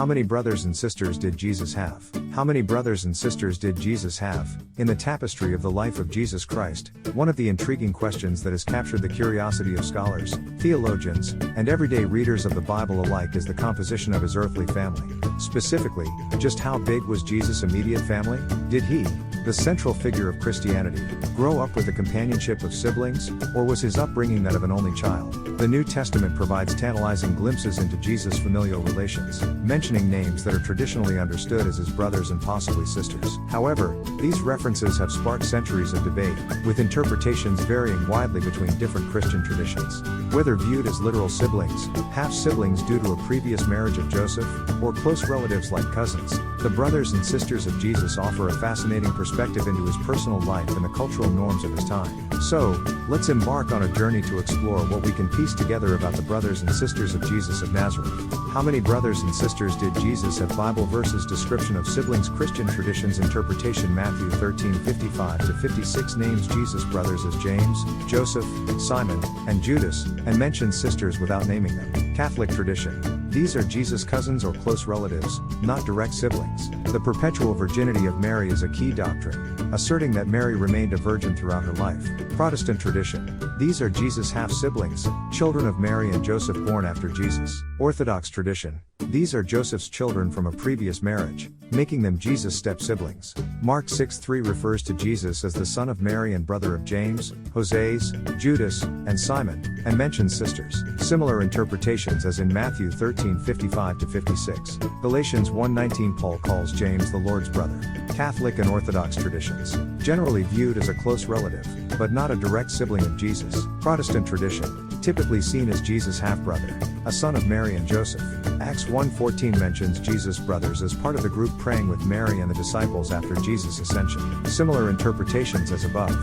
How many brothers and sisters did Jesus have? How many brothers and sisters did Jesus have? In the tapestry of the life of Jesus Christ, one of the intriguing questions that has captured the curiosity of scholars, theologians, and everyday readers of the Bible alike is the composition of his earthly family. Specifically, just how big was Jesus' immediate family? Did he, the central figure of Christianity, grow up with the companionship of siblings, or was his upbringing that of an only child? The New Testament provides tantalizing glimpses into Jesus' familial relations, mentioning names that are traditionally understood as his brothers and possibly sisters. However, these references have sparked centuries of debate, with interpretations varying widely between different Christian traditions. Whether viewed as literal siblings, half-siblings due to a previous marriage of Joseph, or close relatives like cousins, the brothers and sisters of Jesus offer a fascinating perspective into his personal life and the cultural norms of his time. So, let's embark on a journey to explore what we can piece together about the brothers and sisters of Jesus of Nazareth. How many brothers and sisters did Jesus have? Bible verses description of siblings Christian traditions interpretation Matthew 13:55-56 names Jesus' brothers as James, Joseph, Simon, and Judas, and mentions sisters without naming them. Catholic tradition. These are Jesus' cousins or close relatives, not direct siblings. The perpetual virginity of Mary is a key doctrine, asserting that Mary remained a virgin throughout her life. Protestant tradition. These are Jesus' half-siblings, children of Mary and Joseph born after Jesus. Orthodox tradition. These are Joseph's children from a previous marriage, making them Jesus' step-siblings. Mark 6:3 refers to Jesus as the son of Mary and brother of James, Joses, Judas, and Simon, and mentions sisters. Similar interpretations as in Matthew 13:55-56. Galatians 1:19 Paul calls James the Lord's brother. Catholic and Orthodox traditions. Generally viewed as a close relative, but not a direct sibling of Jesus. Protestant tradition. Typically seen as Jesus' half-brother, a son of Mary and Joseph. Acts 1:14 mentions Jesus' brothers as part of the group praying with Mary and the disciples after Jesus' ascension. Similar interpretations as above.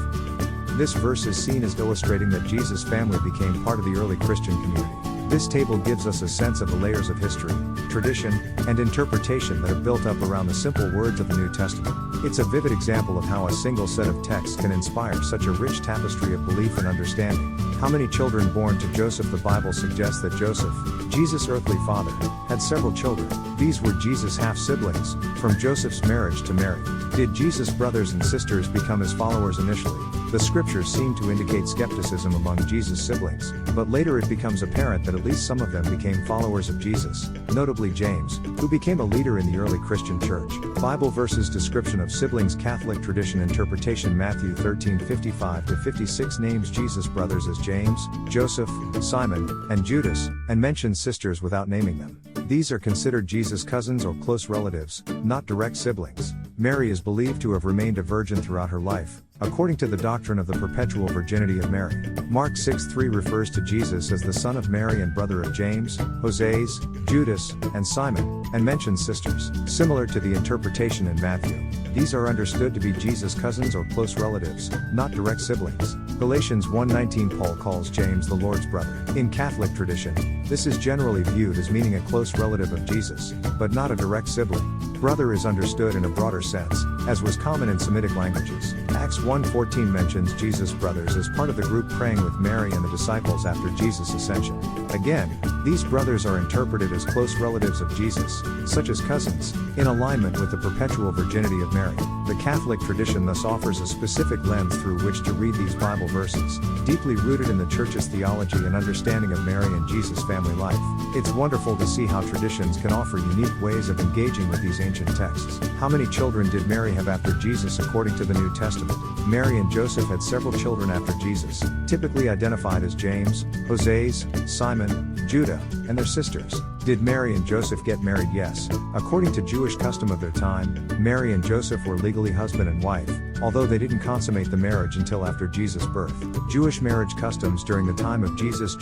This verse is seen as illustrating that Jesus' family became part of the early Christian community. This table gives us a sense of the layers of history, tradition, and interpretation that are built up around the simple words of the New Testament. It's a vivid example of how a single set of texts can inspire such a rich tapestry of belief and understanding. How many children born to Joseph? The Bible suggests that Joseph, Jesus' earthly father, had several children. These were Jesus' half-siblings, from Joseph's marriage to Mary. Did Jesus' brothers and sisters become his followers initially? The scriptures seem to indicate skepticism among Jesus' siblings, but later it becomes apparent that at least some of them became followers of Jesus, notably James, who became a leader in the early Christian church. Bible verses description of siblings Catholic tradition interpretation Matthew 13:55-56 names Jesus' brothers as James, Joseph, Simon, and Judas, and mentions sisters without naming them. These are considered Jesus' cousins or close relatives, not direct siblings. Mary is believed to have remained a virgin throughout her life, according to the doctrine of the perpetual virginity of Mary. Mark 6:3 refers to Jesus as the son of Mary and brother of James, Joses, Judas, and Simon, and mentions sisters. Similar to the interpretation in Matthew, these are understood to be Jesus' cousins or close relatives, not direct siblings. Galatians 1:19 Paul calls James the Lord's brother. In Catholic tradition, this is generally viewed as meaning a close relative of Jesus, but not a direct sibling. Brother is understood in a broader sense, as was common in Semitic languages. Acts 1:14 mentions Jesus' brothers as part of the group praying with Mary and the disciples after Jesus' ascension. Again, these brothers are interpreted as close relatives of Jesus, such as cousins, in alignment with the perpetual virginity of Mary. The Catholic tradition thus offers a specific lens through which to read these Bible verses, deeply rooted in the Church's theology and understanding of Mary and Jesus' family life. It's wonderful to see how traditions can offer unique ways of engaging with these ancient texts. How many children did Mary have after Jesus? According to the New Testament, Mary and Joseph had several children after Jesus, typically identified as James, Joses, Simon, Judah, and their sisters. Did Mary and Joseph get married? Yes. According to Jewish custom of their time, Mary and Joseph were legally husband and wife, although they didn't consummate the marriage until after Jesus' birth. Jewish marriage customs during the time of Jesus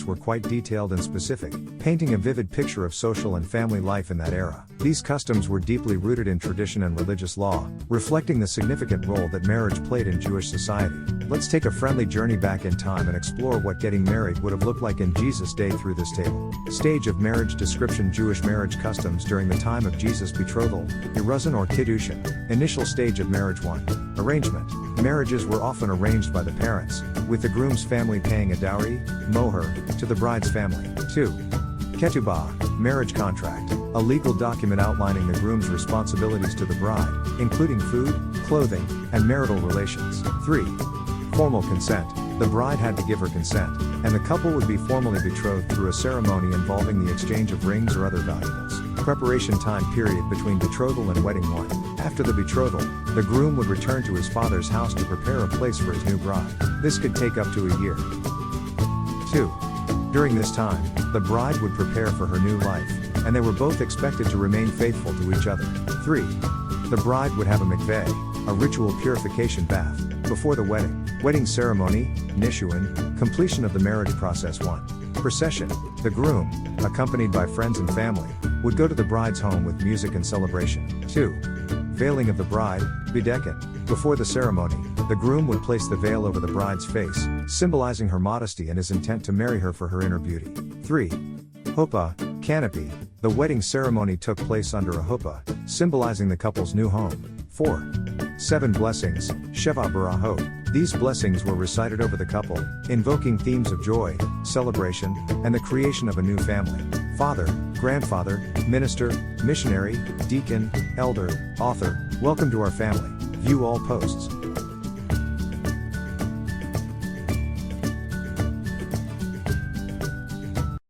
were quite detailed and specific, painting a vivid picture of social and family life in that era. These customs were deeply rooted in tradition and religious law, reflecting the significant role that marriage played in Jewish society. Let's take a friendly journey back in time and explore what getting married would have looked like in Jesus' day through this table. Stage of marriage description Jewish marriage customs during the time of Jesus betrothal, Iruzin or Kiddushin. Initial stage of marriage 1. Arrangement. Marriages were often arranged by the parents, with the groom's family paying a dowry, moher, to the bride's family. 2. Ketubah, marriage contract, a legal document outlining the groom's responsibilities to the bride, including food, clothing, and marital relations. 3. Formal consent. The bride had to give her consent, and the couple would be formally betrothed through a ceremony involving the exchange of rings or other valuables. Preparation time period between betrothal and wedding. 1. After the betrothal, the groom would return to his father's house to prepare a place for his new bride. This could take up to a year. 2. During this time, the bride would prepare for her new life, and they were both expected to remain faithful to each other. 3. The bride would have a mikveh, a ritual purification bath, before the wedding. Wedding ceremony, Nishuin, completion of the marriage process. 1. Procession. The groom, accompanied by friends and family, would go to the bride's home with music and celebration. 2. Veiling of the bride, Bedeken. Before the ceremony, the groom would place the veil over the bride's face, symbolizing her modesty and his intent to marry her for her inner beauty. 3. Huppah, canopy. The wedding ceremony took place under a huppah, symbolizing the couple's new home. 4. 7 blessings, Sheva Barahot. These blessings were recited over the couple, invoking themes of joy, celebration, and the creation of a new family. Father, grandfather, minister, missionary, deacon, elder, author, welcome to our family. View all posts.